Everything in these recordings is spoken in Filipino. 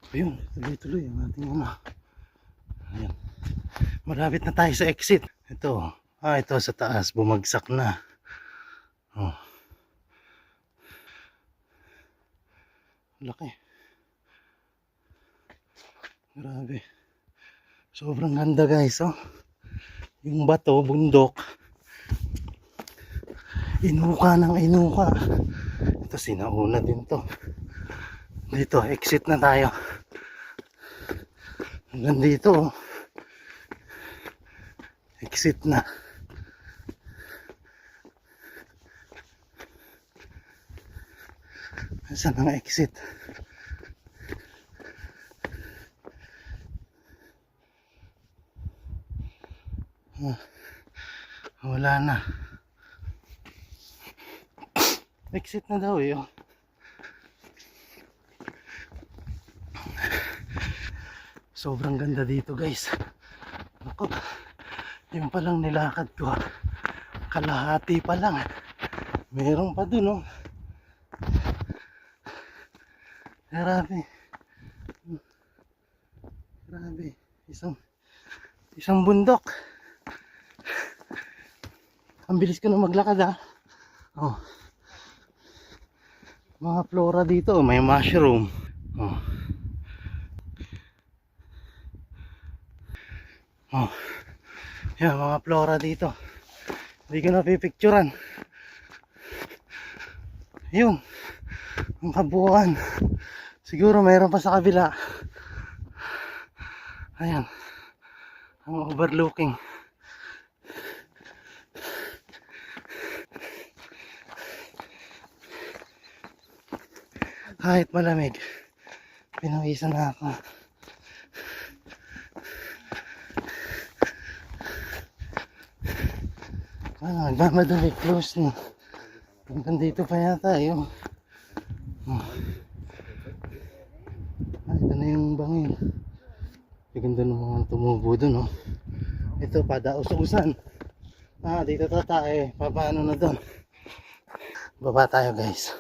Ayun, tuloy-tuloy ang ating Ayan. Malapit na tayo sa exit. Ito. Ito sa taas. Bumagsak na. Oh. Laki. Grabe. Sobrang ganda guys. Yung bato, bundok. Inuka ng inuka. Ito sinauna din to. Dito, exit na tayo. Hanggang dito. Exit na. Saan ang exit? Wala na. Exit na daw eh. Sobrang ganda dito guys. Ako, yung palang nilakad ko, kalahati pa lang. Meron pa dun Grabe. Grabe. Isang bundok. Ang bilis ko na maglakad Mga flora dito, may mushroom. Yan, mga flora dito. Hindi ko na pipicturan. Yung ang kabuuan. Siguro mayroon pa sa kabila. Ayan. Ang overlooking. Kahit malamig, pinawisan na ako. Nagmamadali, close na. Hanggang dito pa yata ito na yung bangin. Ganda ng mga tumubo dun Ito padaus-usan. Dito tayo paano na doon. Baba tayo guys.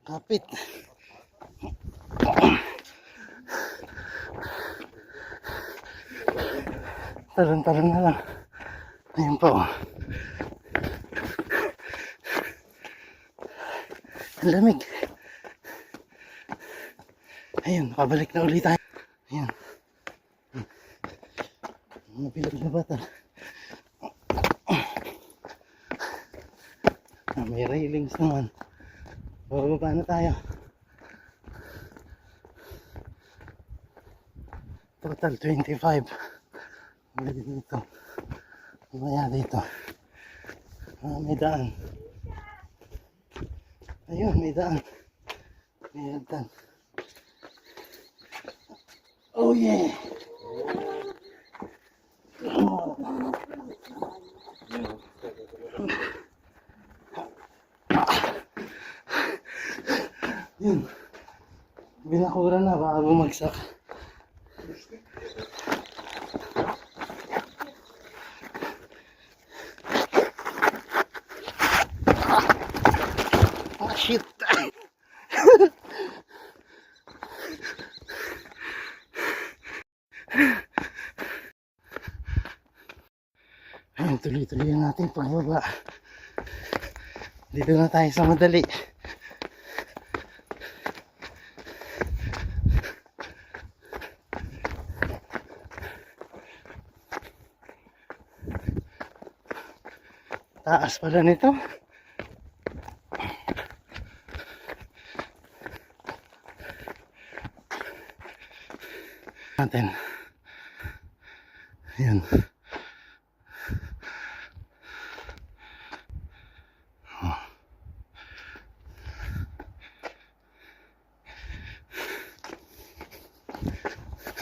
Kapit. Talon-talon na lang. Ayun po. Ang lamig. Ayun, pabalik na ulit tayo. Ayun. Mga pilag na bata. May railings naman. Bababa na tayo. Total 25. Dito. Mamaya dito. May daan. Ayun, may daan. May daan. Oh yeah! Yun. Binakura na, baka bumagsak. Shit! Ayun, tuloy-tuloy natin pagbaba. Dito na tayo sa madali. Taas pala nito. Natin. Ayan.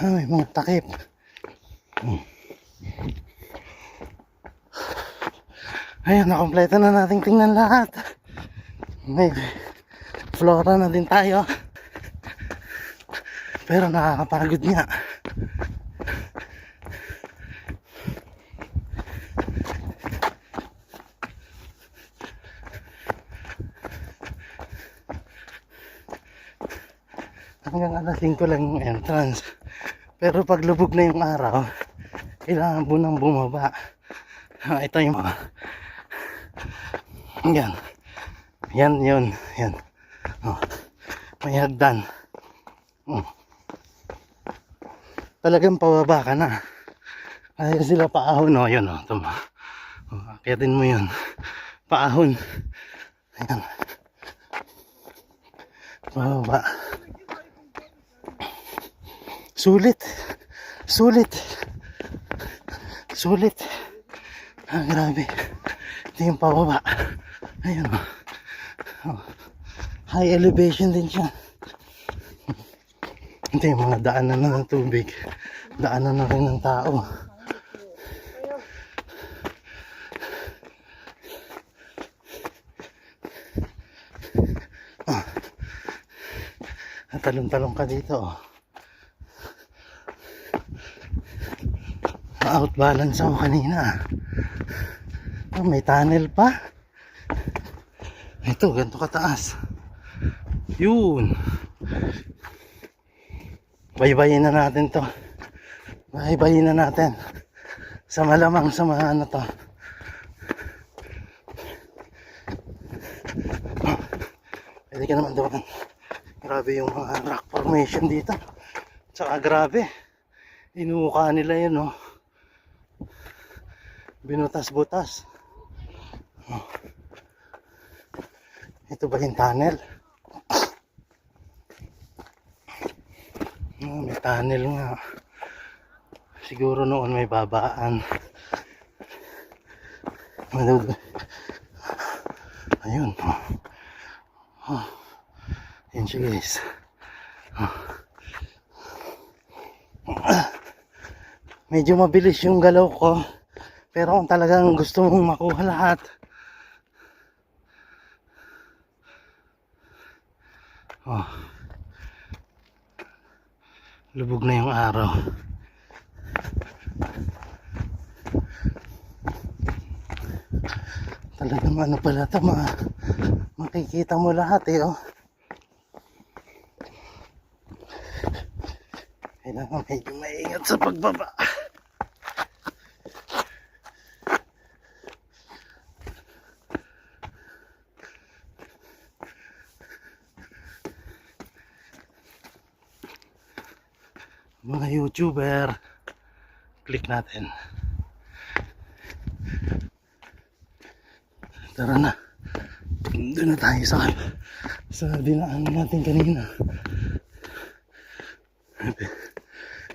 May mga takip. Ayan, nakompleto na nating tingnan lahat. May flora na din tayo. Pero nakakapagod nga. hanggang alas 5 lang yung entrance. Pero pag lubog na yung araw, kailangan mo nang bumaba. Ito yung mga yan. Yan yun. Yan. Oh, may hagdan. Oh. Talagang pababa ka na. Kaya sila paahon. Oh, yun. Oh, tuma. Oh, akyatin mo yun. Paahon. Ayan. Pababa. Sulit. Sulit. Sulit. Grabe. Ito yung pababa. Ayan. Oh. High elevation din siya. Ito yung mga daanan na ng tubig. Daanan na rin ng tao. Oh. Talong-talong ka dito. Oh. Outbalance ako kanina. Oh, may tunnel pa. Ito, ganito kataas. Yun. Baybayin na natin to. Baybayin na natin. Sa malamang sa mga ano to. Oh, pwede ka naman doon. Grabe yung mga rock formation dito. Tsaka grabe. Inuuka nila yun, oh. Binutas-butas. Oh. Ito ba yung tunnel? Oh, may tunnel nga. Siguro noon may babaan. Ayun. Oh. Oh. Yan siya, guys. Oh. Medyo mabilis yung galaw ko. Pero kung talagang gusto mong makuha lahat, oh, lubog na yung araw. Talagang ano pala ito, makikita mo lahat eh, oh. Kailangan medyo maingat sa pagbaba. Mga YouTuber, click natin. Tara na. Doon na tayo sa dinaanan natin kanina.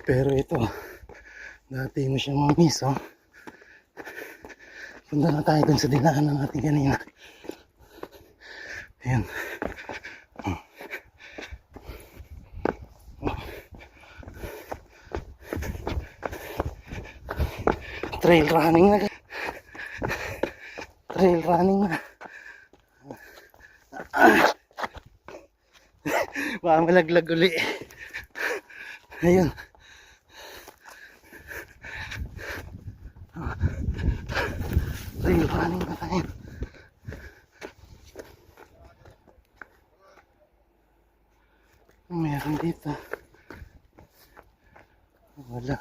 Pero ito, dati mo siyang mamiss, oh. Punta na tayo dun sa dinaanan natin kanina. Ayan. Oh. Oh. Trail running na. Trail running na. Baka malaglag uli. Ayun. Trail running na tayo. Meron dito. Wala.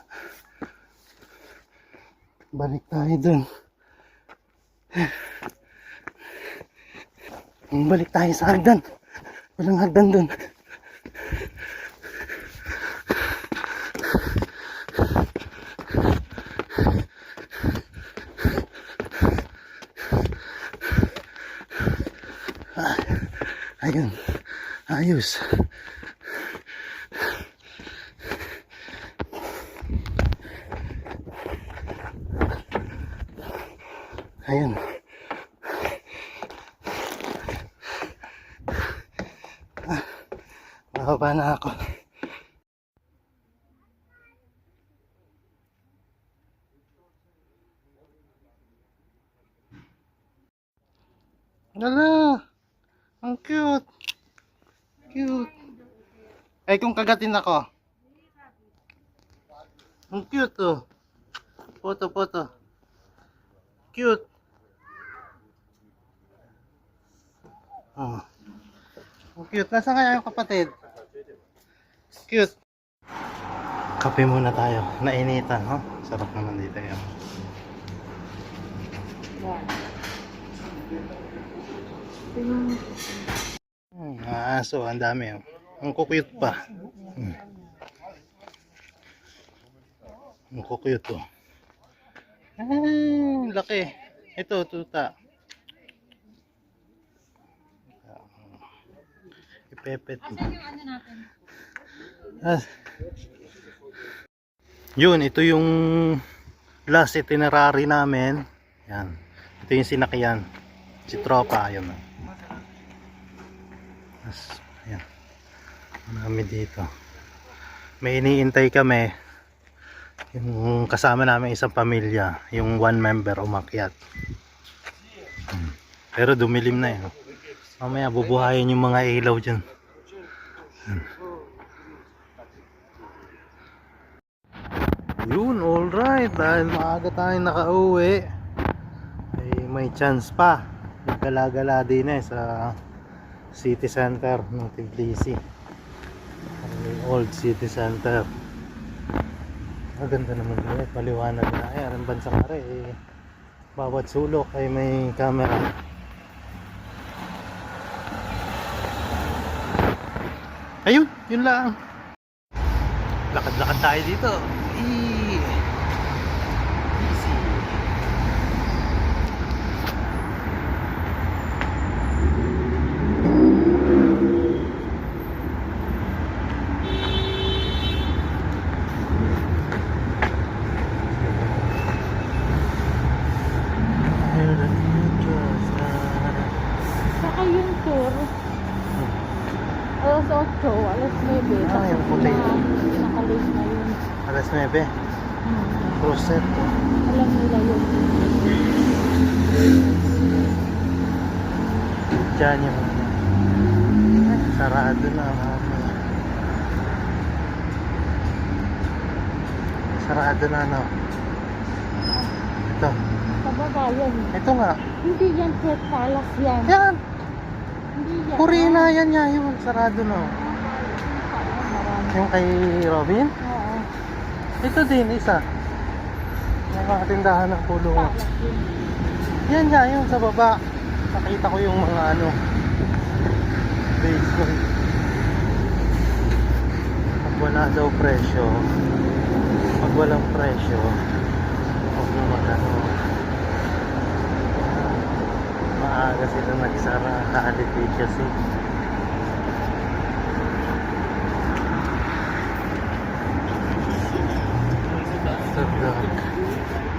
Balik tayo dun. Balik tayo sa hagdan. Walang hagdan dun. Ayun. Ayos. Ayun. Bababa na ako. Lala. Ang cute. Cute. Eh kung kagatin ako. Ang cute, oh. Photo. Cute. Oh. Ang cute. Nasaan kaya yung kapatid? Cute. Kape muna tayo. Nainitan, no? Sarap naman dito yan. Aso, ang dami. Oh. Ang kukuyot pa. Ang kukuyot to. Laki. Ito, tuta. Ipepet. Asan yung ano natin? Yun, ito yung last itinerary namin. Yan. Ito yung sinakyan. Si Tropa, ayun. Ayan. Marami dito. May iniintay kami. Yung kasama namin isang pamilya. Yung one member umakyat. Pero dumilim na yun. Mamaya bubuhayin yung mga ilaw dyan. Yun, alright. Dahil maaga tayong nakauwi, ay may chance pa. Nagala-gala din sa city center ng Tbilisi. Old city center. Maganda naman din. Paliwanag na. Ay, ang bansang are. Bawat sulok ay may camera. Ayun, yun lang. Lakad-lakad tayo dito. Easy. Saka yung tour. Alas 8, alas 9. Ah, yung puti. Nakalis na yun. Alas 9. Cruiser. Alam nila yun. Diyan yung sarado na ang hapon. Sarado na, no? Ito. Sa baba yan. Ito nga. Hindi yan Pet Palace yan. Yan. Hindi yan. Purina yan niya. Yung sarado, no? Marami. Yung kay Robin. Oo. Ito din, isa. Yung mga tindahan ng kulungan. Palace yun. Yan nga, yung sa baba. Nakita ko yung mga ano, basement. Pag wala daw presyo, pag walang presyo, huwag mo magano. Maaga sila nagsara, kaalipid kasi.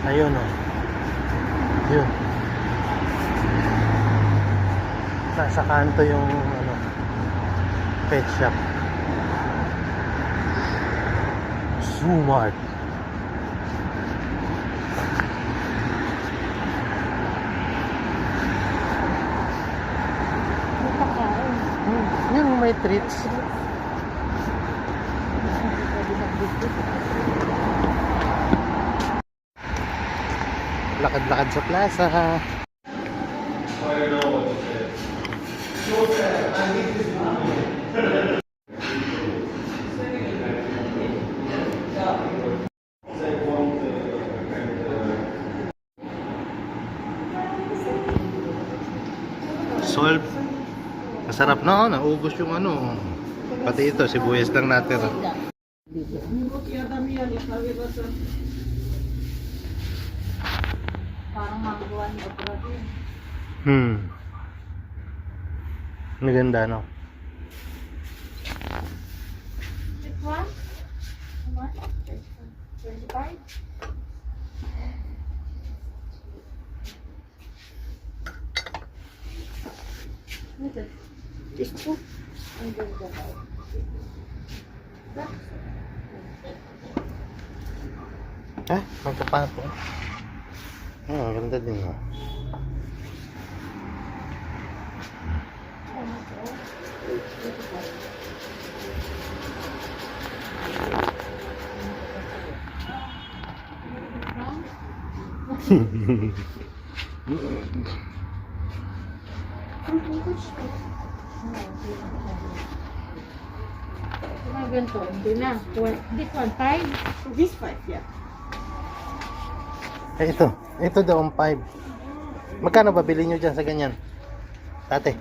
Ayun, oh. Yun. Sa kanto yung ano, pet shop. Zoomart. May pakain. Yun, may treats. Hindi pwede mag-biscuit. Lakad-lakad sa plaza. Solve. Masarap na, naubos yung ano. Pati ito, sibuyas lang natin. Parang magawa ni Obra din. Maganda, no? This one? How much? 25? This two? And then the five. Magkapapo. Maganda din, no? Mga ganito, hindi na. This one, 5? This 5, yeah. Eh, ito daw ang 5. Magkano ba bilhin nyo dyan sa ganyan? Tate.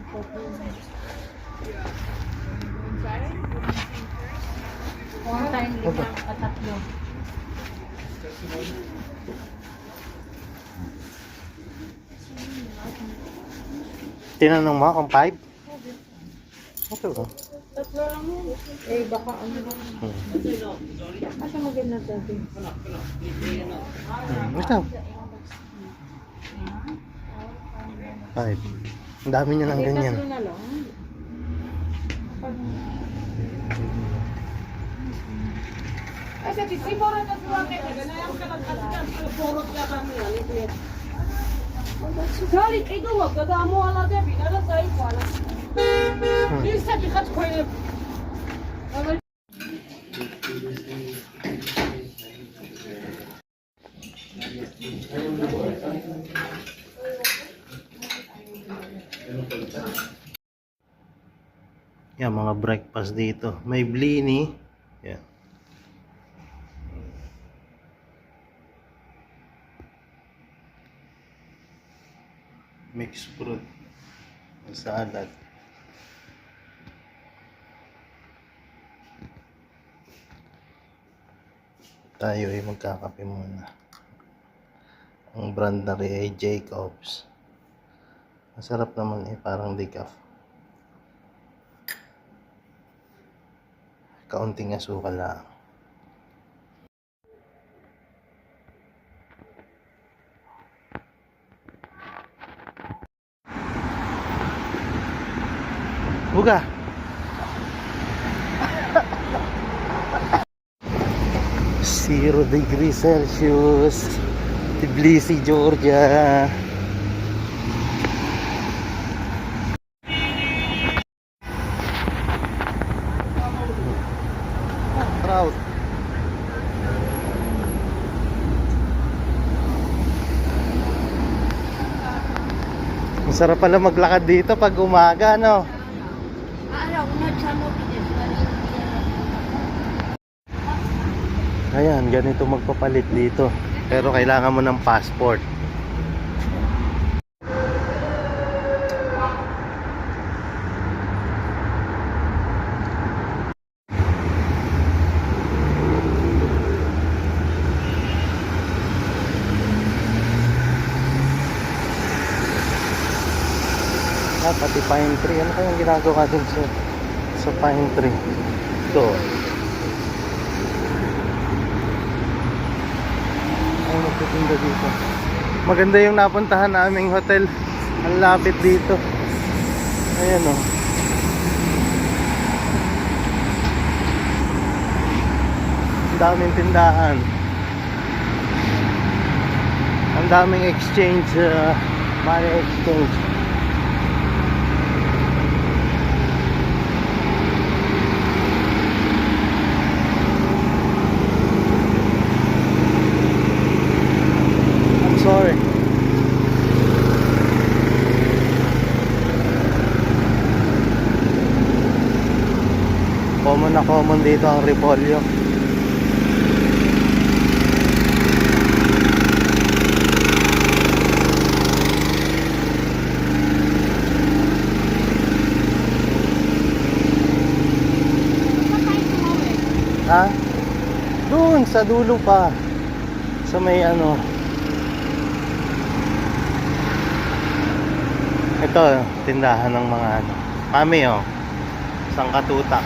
One time, Opo. 5 at 3. Tinanong mo kung 5? Okay ba? Tatlo lang yun. Eh, baka ano lang. Asa maganda dati? Ito. 5. Ang dami nyo ng ganyan. Tatlo na lang. Asa, tisi mo rin na suwang kayo. Ganayang ka lang kasikan. Purot ka kami. Galit, ay duwag. Gagamo ala debi. Nala sa ikwala. Isa, bikat ko yun. Yan, mga breakfast dito. May blini. Yan. Mixed fruit. Salad. Tayo ay magkakape muna. Ang brand na rin ay Jacobs. Masarap naman eh, parang decaf. Kaunting asukal lang. Buka! 0 degrees Celsius, Tbilisi, Georgia. Proud. Ang sarap pala maglakad dito pag umaga, no? Ayan, ganito magpapalit dito. Pero kailangan mo ng passport. Ah, pati pine tree. Ano kayang ginagawa dun sa pine tree? Ito. Ay, magtitinda dito. Maganda yung napuntahan naming hotel. Ang lapit dito. Ayan o. Ang daming tindahan. Ang daming exchange, money exchange. Sorry. Common na common dito ang repolyo. Ha? Doon sa dulo pa. Sa may ano. Ito, tindahan ng mga ano. Kami oh. Sangkatutak.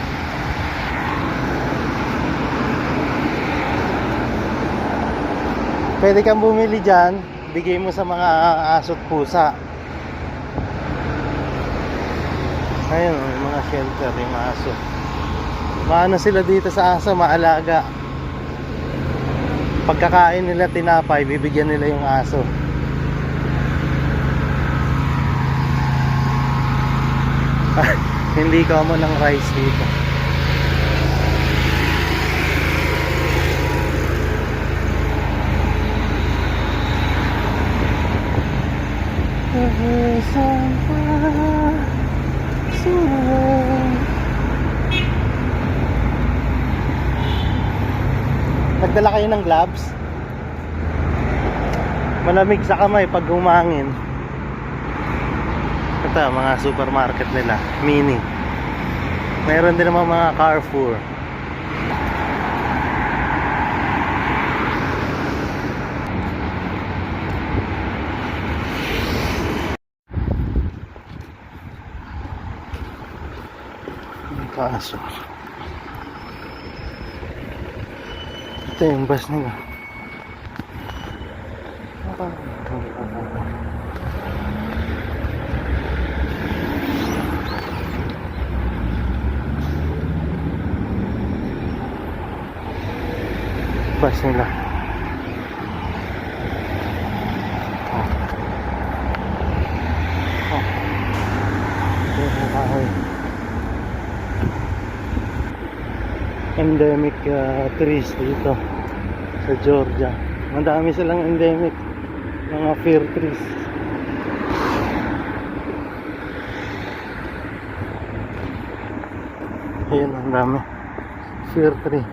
Pwede kang bumili dyan. Bigay mo sa mga aso't pusa. Ayun, may mga shelter yung aso. Maano sila dito sa aso, maalaga. Pagkakain nila tinapay, bibigyan nila yung aso. Hindi common ng rice dito. Nagdala kayo ng gloves? Malamig sa kamay pag humangin. Ito, mga supermarket nila, mini. Mayroon din naman mga Carrefour. Kaso ito yung bus nila. Bus nila. Oh. Oh. Ito yung kahoy. Endemic trees dito sa Georgia. Madami silang endemic mga fir trees. Ayan, ang dami fir tree.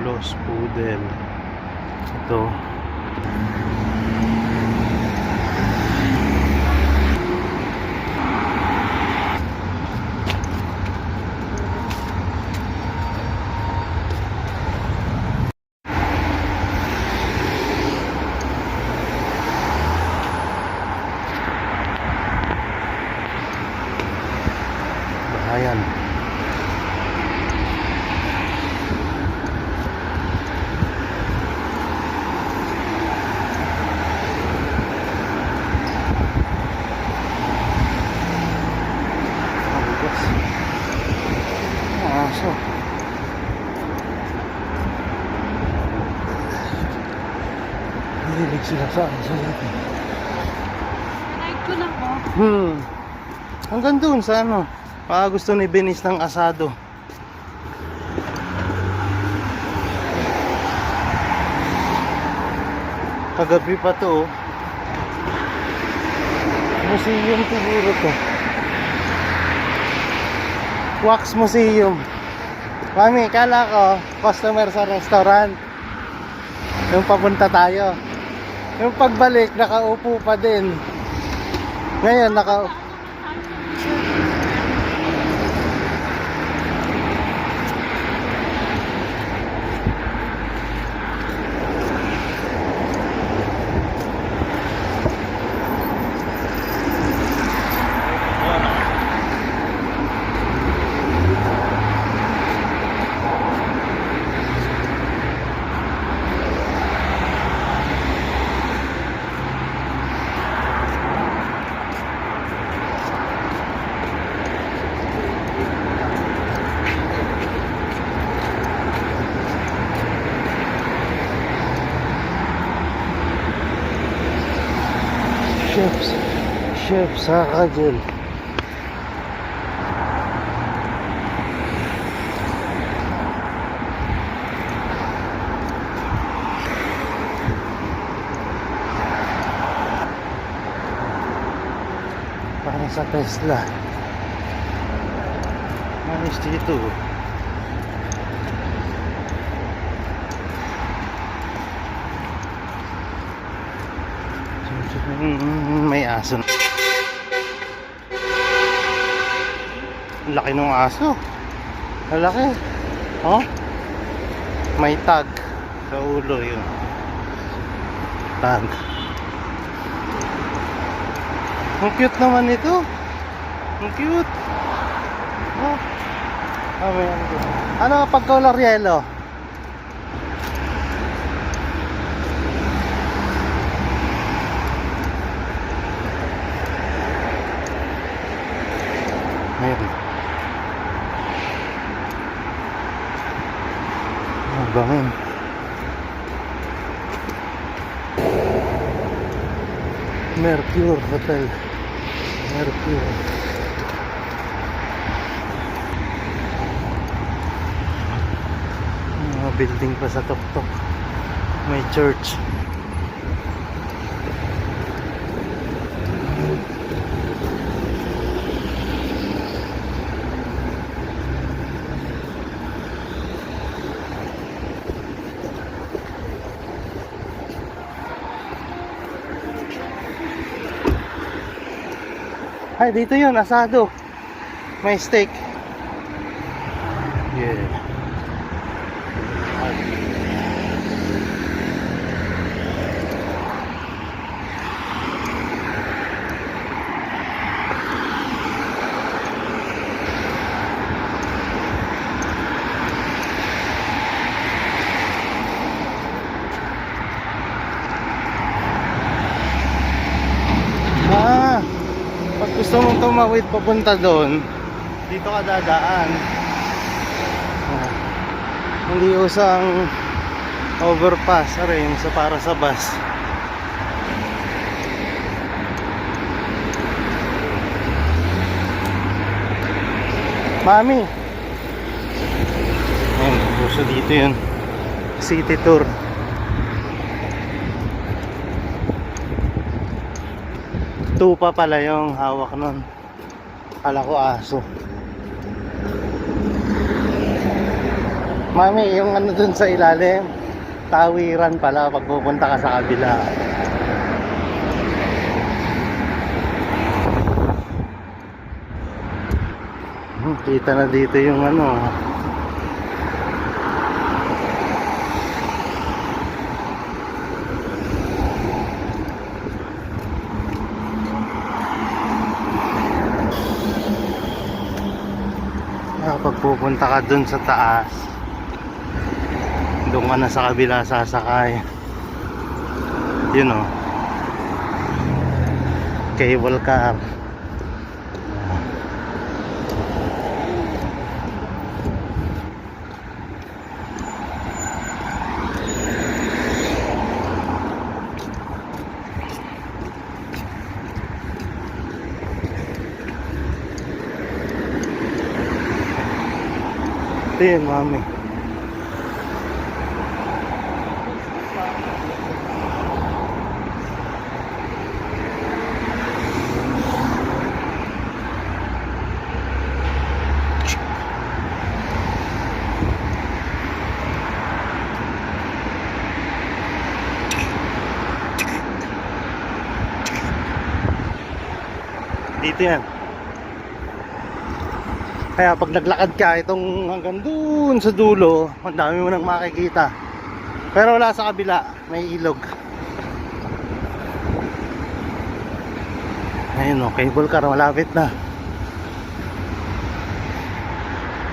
Los Pudel. Ito. Bahayan. Aso. Hilig sila sa aso. Like ko lang po. Hanggang dun sa ano. Gusto ni Benis ng asado. Kagabi pa to. Museum siguro to. Wax Museum. Mami, kala ko customer sa restaurant. Yung papunta tayo. Yung pagbalik, nakaupo pa din. Ngayon, Chef Sakajel. Para sa Tesla. Manis dito. May aso. Laki ng aso. Laki. Oh. May tag sa ulo yun. Tag. Ang cute naman ito. Ang cute. Oh. Ano pag color yellow? Mayroon. Bangin. Mercure Hotel. Mercure. Mga building pa sa tuktok. May church. Ay, dito yun, asado. May steak. Yeah. Pag gusto mong tumawid papunta doon, dito ka dadaan. Hindi usang overpass rin sa para sa bus. Mami. Ayun, gusto dito yun. City tour. Tupa pala yung hawak nun. Kala ko aso. Mami, yung ano dun sa ilalim, tawiran pala pag pupunta ka sa kabila. Kita na dito yung ano. Pag pupunta ka dun sa taas, doon ka na sa kabila sasakay. Yun o, cable car. Ito yun, mami. Dito yan. Kaya pag naglakad ka itong hanggang dun sa dulo, ang dami mo nang makikita. Pero wala sa kabila, may ilog. Ayun o, cable car, malapit na.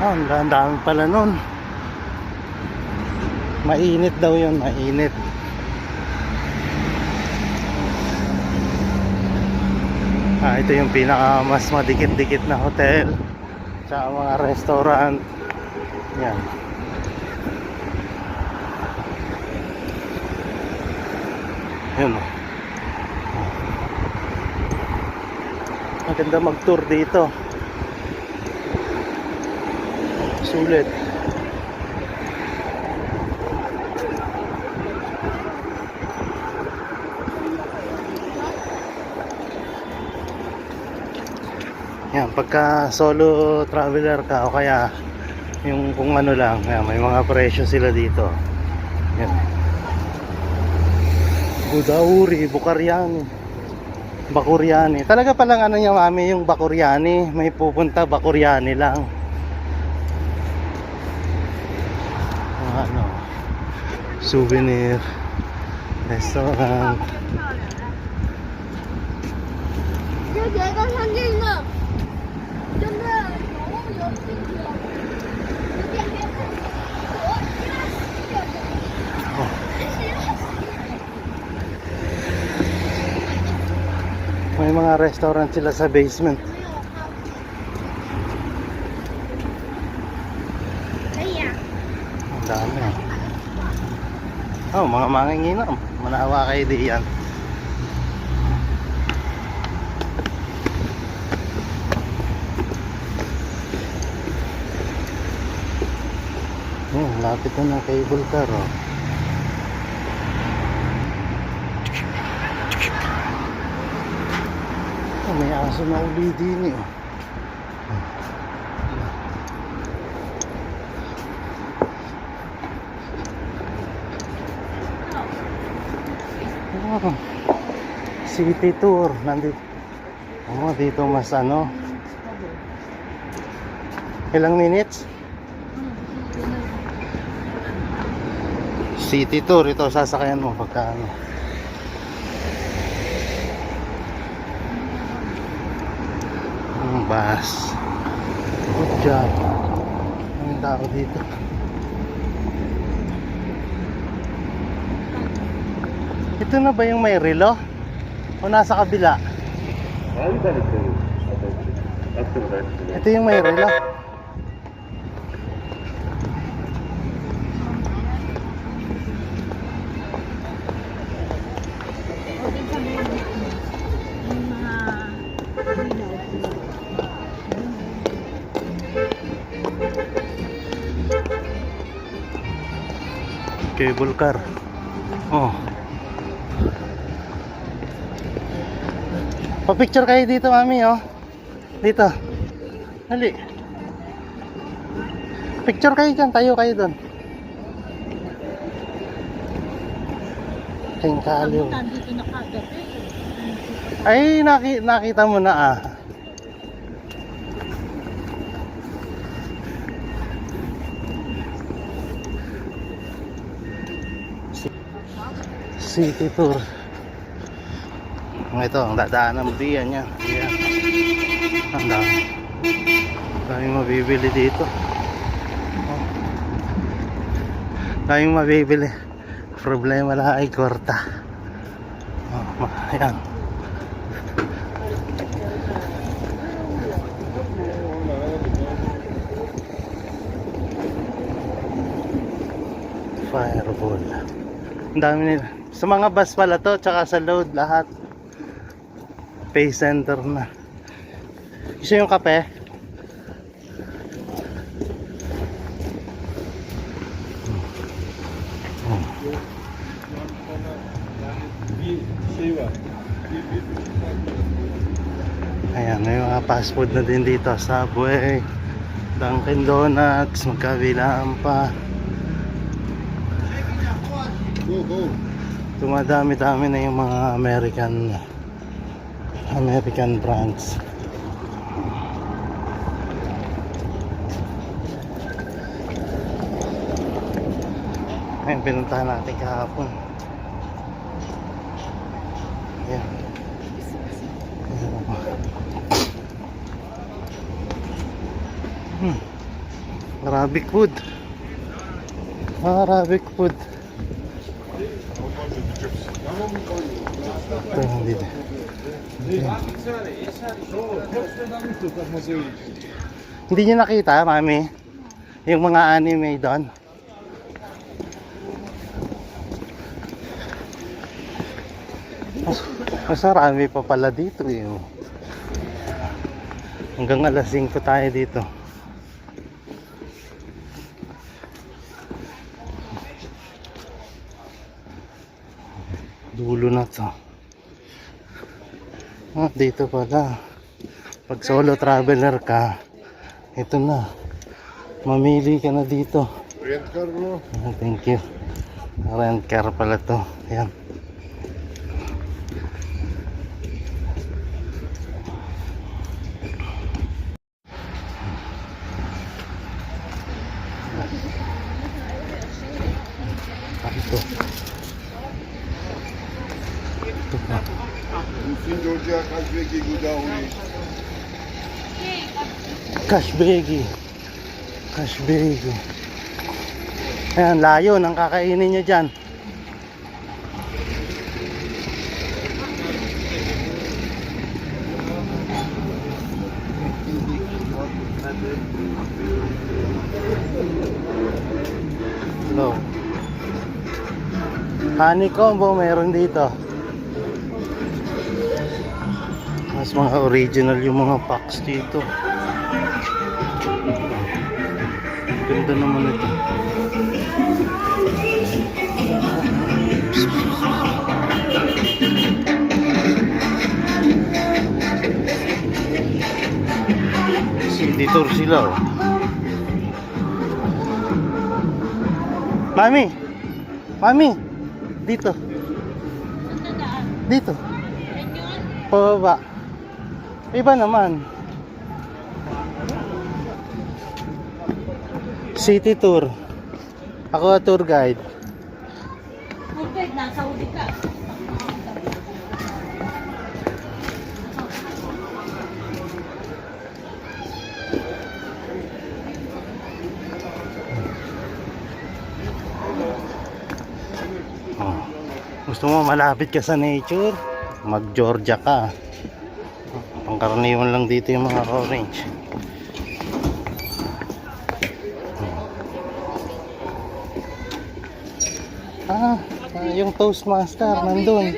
Ang dami pala nun. Mainit daw yun, mainit. Ito yung pinaka mas madikit-dikit na hotel sa mga restaurant. Yan. Yun o. Maganda mag-tour dito. Sulit. Yan, pagka solo traveler ka o kaya yung kung ano lang, yan, may mga presyo sila dito. Yan. Gudauri, Bukaryani, Bakuriani. Talaga palang ano niya, mami, yung Bakuriani, may pupunta Bakuriani lang. Ano, souvenir, restaurant. 就觉得像这个，真的有兴趣了，有点别看我May mga restaurant sila sa basement. 可以呀。 Ang dami. Oh, mga manginginom. Manawa kayo diyan. Lapit na ng cable car, oh. Oh, may aso na uli din, eh. Oh, city tour nandito. Oh, dito mas ano. Ilang minutes? City tour ito, sasakyan mo pagka ano. Bus. Good job. Ang tao dito. Ito na ba yung may relo? O nasa kabila? Ito yung may relo. Cable car. Oh. Pa-picture kayo dito, mami, oh. Dito. Dali. Picture kayo dyan, tayo kayo doon. Kayong kaliw. Nandito na kagabi. Ay, nakita mo na, ah. City tour. Ito, ang dadaanan mo diyan niya. Diyan. Ang dami. Daming mabibili dito. Oh. Daming mabibili. Problema lang ay kwarta. Oh, ayan. Fireball. Ang dami nila. Sa mga bus pala to, tsaka sa load lahat. Pay center na. Gusto yung kape? Ayan, may mga fast food na din dito. Subway, Dunkin Donuts, magkabilaan pa. Dumadami-dami na yung mga American brands. Ayun, pinuntahan natin kahapon. Ayan. Ayan ako. Arabic food. Arabic food. Ito yung dito. Hindi niyo nakita, mami? Yung mga anime doon? Mas marami pa pala dito, eh. Hanggang alas 5 tayo dito. Dulo na to. Dito pala. Pag solo traveler ka, ito na. Mamili ka na dito. Rent car, bro. Thank you. Rent car pala to. Ayan. Ito. Ito pa. Şimdi ocağa kaç belki gudawi. Cashbegi. Cashbegi. Ayan, layo ng kakainin nyo dyan. Hello. Honeycombo meron dito. Mas mga original yung mga packs dito. Ganda naman ito. City tour sila oh. Mami! Mami! Dito. Dito. Pababa. Iba naman. City tour. Ako ang tour guide. Punta, nasa huli ka. Oh. Gusto mo malapit ka sa nature? Mag-Georgia ka. Pangkaraniwan lang dito yung mga orange. Yung Toastmaster nandun.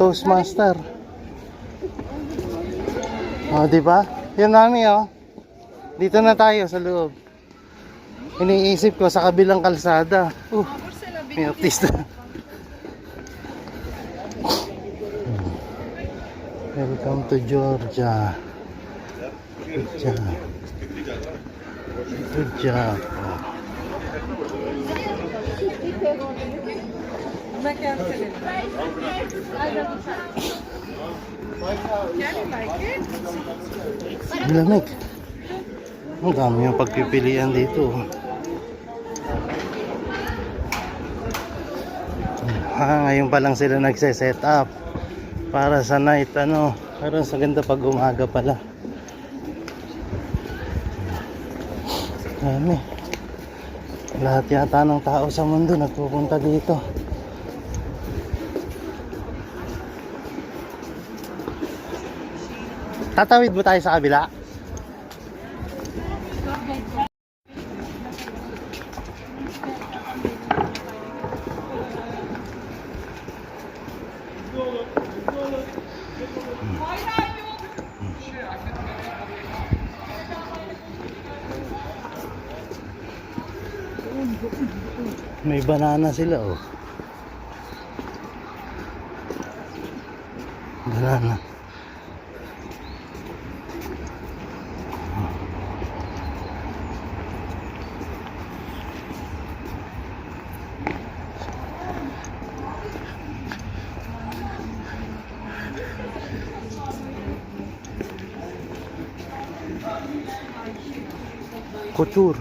Toastmaster. Oh, di ba? Yan nami oh. Dito na tayo sa loob. Iniisip ko sa kabilang kalsada. May artista. Welcome to Georgia. Good job. Good job. Ang lamig. Ang dami yung pagpipilian dito. Ngayon pa lang sila nagse-set up para sa night pero sa ganda pag umaga pala. Dami. Lahat yata ng tao sa mundo nagpupunta dito. Tatawid mo tayo sa kabila? May banana sila oh. Banana. Couture.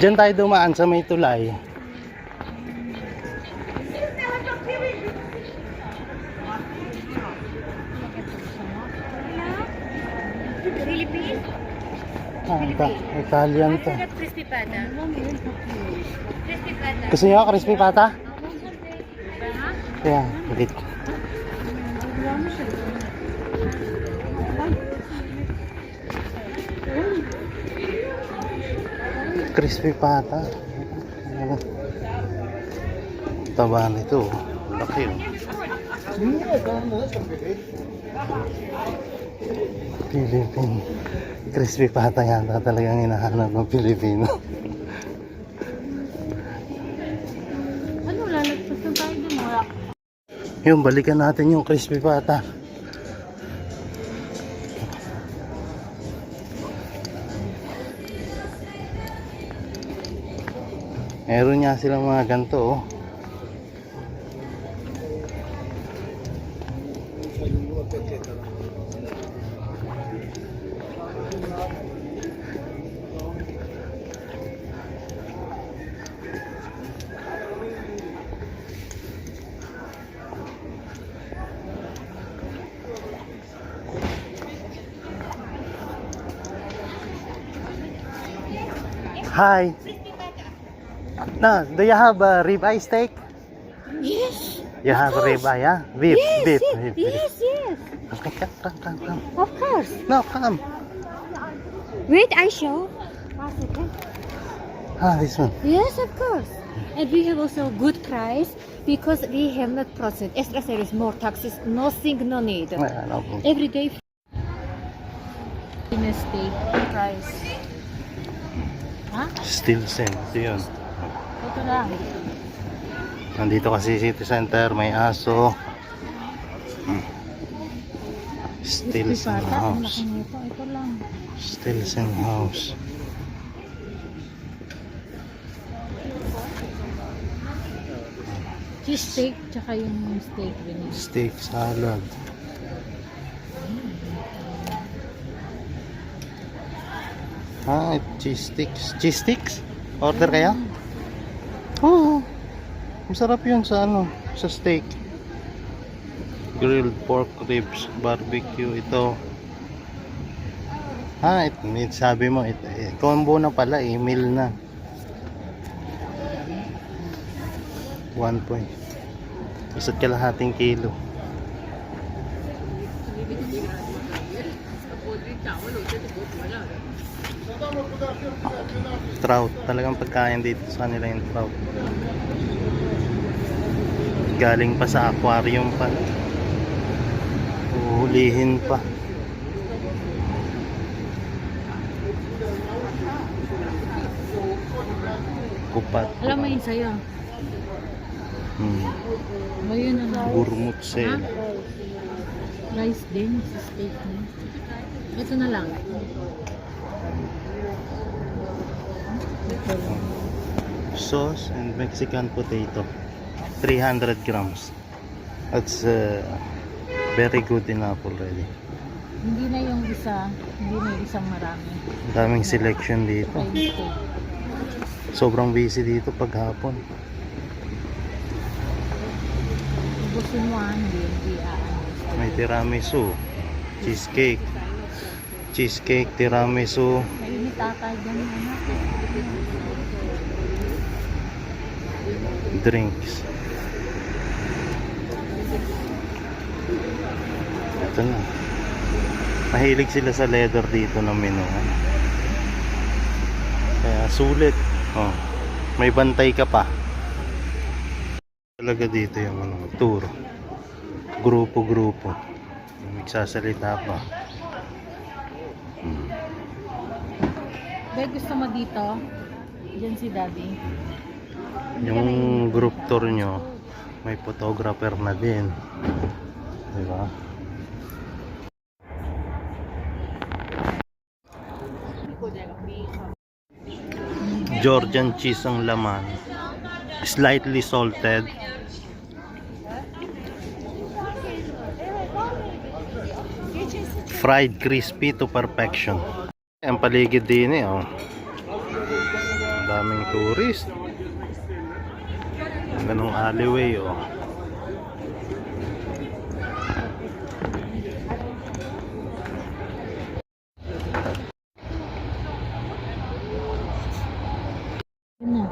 Diyan tayo dumaan sa may tulay. Italian to. Crispy pata. Crispy pata. Gusto niyo crispy pata? Yeah, wait. Crispy pata. Taba nito. Laki oh. Philippine. Crispy pata yata talagang hinahanap ng Pilipino. Ano, lalagpas na tayo dun, wala. Yung balikan natin yung crispy pata. Meron nga silang mga ganito oh. Hi. No, do you have a ribeye steak? Yes. You have a ribeye, yeah? Beef, Yes, beef, yes, beef, beef. yes, yes. Okay, come. Of course. No, come. Wait, I show. Okay. Ah, this one. Yes, of course. And we have also good price because we have not processed extra service, more taxes, nothing, no need. Ah, no problem. Every day. In a steak price. Ha? Still same. Ito yun. Ito lang. Nandito kasi City Center, may aso. Still same house. Ito lang. Still same house. Cheese steak, tsaka yung steak rin. Steak salad. Ah, cheese sticks. Cheese sticks? Order kaya? Oo. Masarap yun sa ano, sa steak. Grilled pork ribs, barbecue, ito. Ah, sabi mo, combo na pala, meal na. 1 point. Isa't kalahating kilo. Trout. Talagang pagkain dito sa kanila yung trout. Galing pa sa aquarium pa. Uhulihin pa. Kupat. Alam mo yun sa'yo. Ano yun ang Burmut sel. rice din sa steak mo. Ito na lang. Sauce and Mexican potato. 300 grams. That's very good enough already. Hindi na yung isa, hindi na yung isang marami. Daming selection dito. Ay, steak. Sobrang busy dito paghapon. Ubusin mo hindi aano. May tiramisu, cheesecake, tiramisu, Mainit ata dyan yung anak. drinks. Ito na. Mahilig sila sa leather dito na menu. Kaya sulit. Oh, may bantay ka pa. Talaga dito yung ano, tour. Grupo-grupo. Nagsasalita pa. Dahil gusto mo dito, dyan si Daddy. Yung group tour nyo, may photographer na din. Diba? Georgian cheese ang laman. Slightly salted. Fried crispy to perfection. Ang paligid din eh, oh. Ang daming tourist. Ganong alleyway, oh. Yun na.